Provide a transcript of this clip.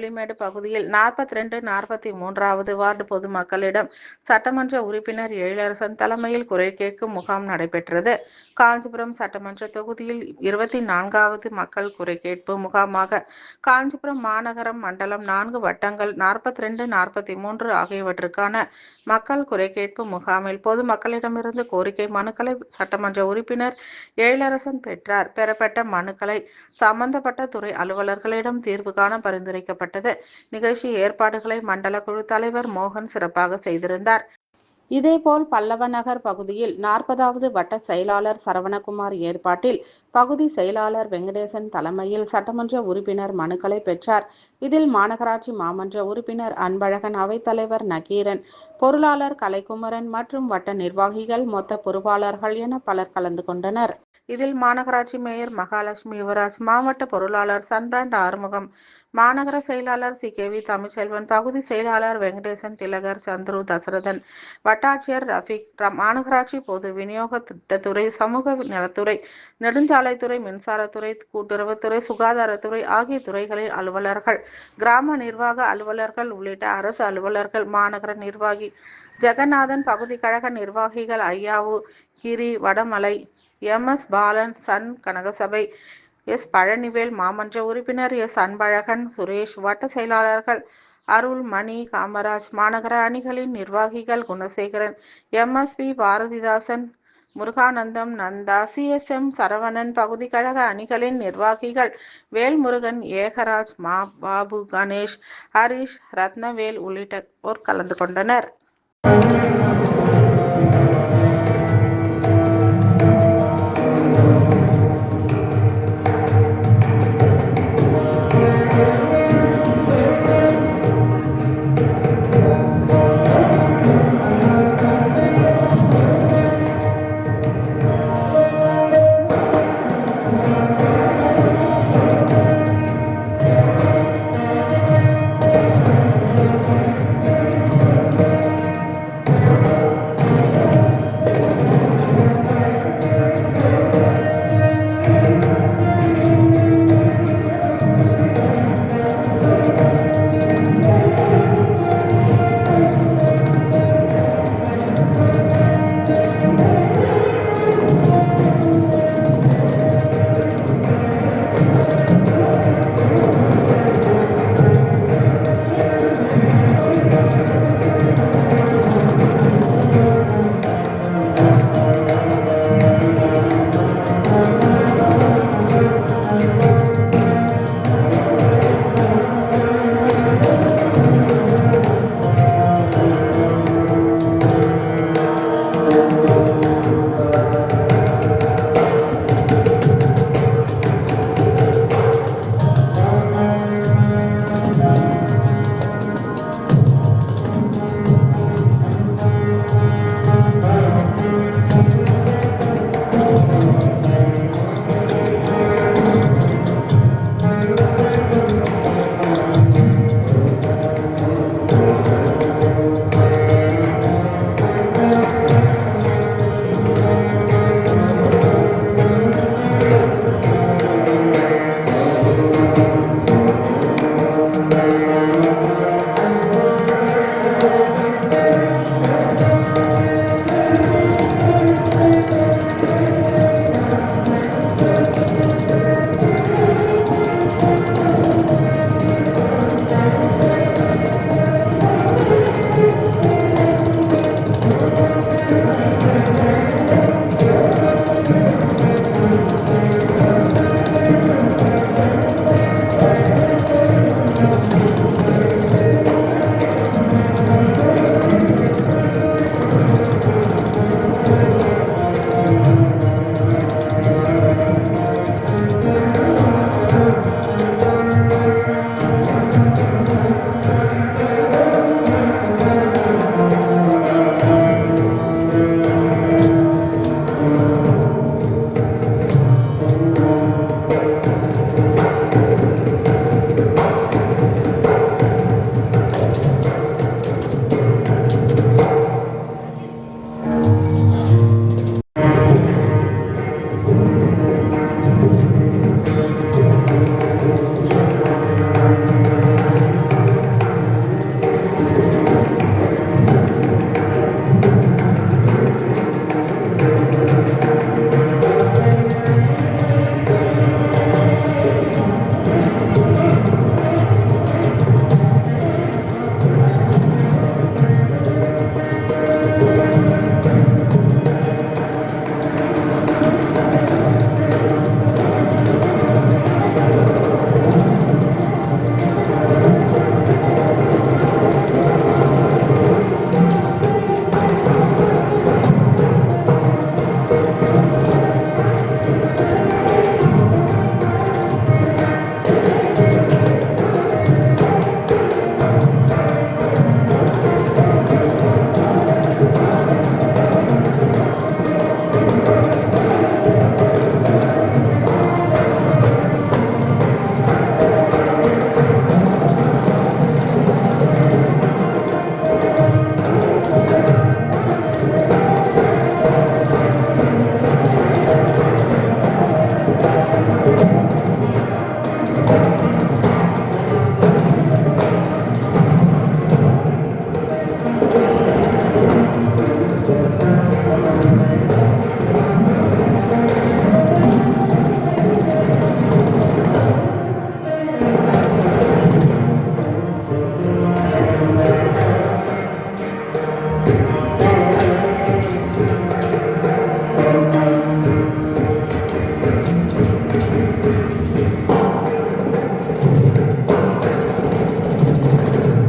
புலிமேடு பகுதியில் 42, 43வது வார்டு பொதுமக்களிடம் சட்டமன்ற உறுப்பினர் எழிலரசன் தலைமையில் குறை கேட்கும் முகாம் நடைபெற்றது. காஞ்சிபுரம் சட்டமன்ற தொகுதியில் 24வது மக்கள் குறை கேட்பு முகாமாக காஞ்சிபுரம் மாநகரம், மண்டலம் 4 வட்டங்கள் 42, 43 ஆகியவற்றுக்கான மக்கள் குறை கேட்பு முகாமில் பொதுமக்களிடமிருந்து கோரிக்கை மனுக்களை சட்டமன்ற உறுப்பினர் எழிலரசன் பெற்றார். பெறப்பட்ட மனுக்களை சம்பந்தப்பட்ட துறை அலுவலர்களிடம் தீர்வு காண பரிந்துரைக்கப்பட்டது. நிகழ்ச்சி ஏற்பாடுகளை மண்டல குழு தலைவர் மோகன் சிறப்பாக செய்திருந்தார். இதேபோல் பல்லவ நகர் பகுதியில் 40வது வட்ட செயலாளர் சரவணகுமார் ஏற்பாட்டில் பகுதி செயலாளர் வெங்கடேசன் தலைமையில் சட்டமன்ற உறுப்பினர் மனுக்களை பெற்றார். இதில் மாநகராட்சி மாமன்ற உறுப்பினர் அன்பழகன், அவைத்தலைவர் நக்கீரன், பொருளாளர் கலைக்குமரன் மற்றும் வட்ட நிர்வாகிகள், மொத்த பொறுப்பாளர்கள் என பலர் கலந்து கொண்டனர். இதில் மாநகராட்சி மேயர் மகாலட்சுமி யுவராஜ், மாவட்ட பொருளாளர் சன்பிராண்ட் ஆறுமுகம், மாநகர செயலாளர் சி.கே.வி. தமிழ்ச்செல்வன், பகுதி செயலாளர் வெங்கடேசன், திலகர், சந்துரு, தசரதன், வட்டாட்சியர் ரஃபீக், மாநகராட்சி பொது விநியோக திட்டத்துறை, சமூக நலத்துறை, நெடுஞ்சாலைத்துறை, மின்சாரத்துறை, கூட்டுறவுத்துறை, சுகாதாரத்துறை ஆகிய துறைகளில் அலுவலர்கள், கிராம நிர்வாக அலுவலர்கள் உள்ளிட்ட அரசு அலுவலர்கள், மாநகர நிர்வாகி ஜெகநாதன், பகுதி கழக நிர்வாகிகள் ஐயாவு, கிரி, வடமலை, எம்.எஸ். பாலன், சன் கனகசபை, எஸ். பழனிவேல், மாமன்ற உறுப்பினர் எஸ். அன்பழகன், சுரேஷ், வட்ட செயலாளர்கள் அருள், மணி, காமராஜ், மாநகர அணிகளின் நிர்வாகிகள் குணசேகரன், எம்.எஸ்.பி. பாரதிதாசன், முருகானந்தம், நந்தா, சி.எஸ்.எம். சரவணன், பகுதி கழக அணிகளின் நிர்வாகிகள் வேல்முருகன், ஏகராஜ், பாபு, கணேஷ், ஹரிஷ், ரத்னவேல் உள்ளிட்டோர் கலந்து கொண்டனர்.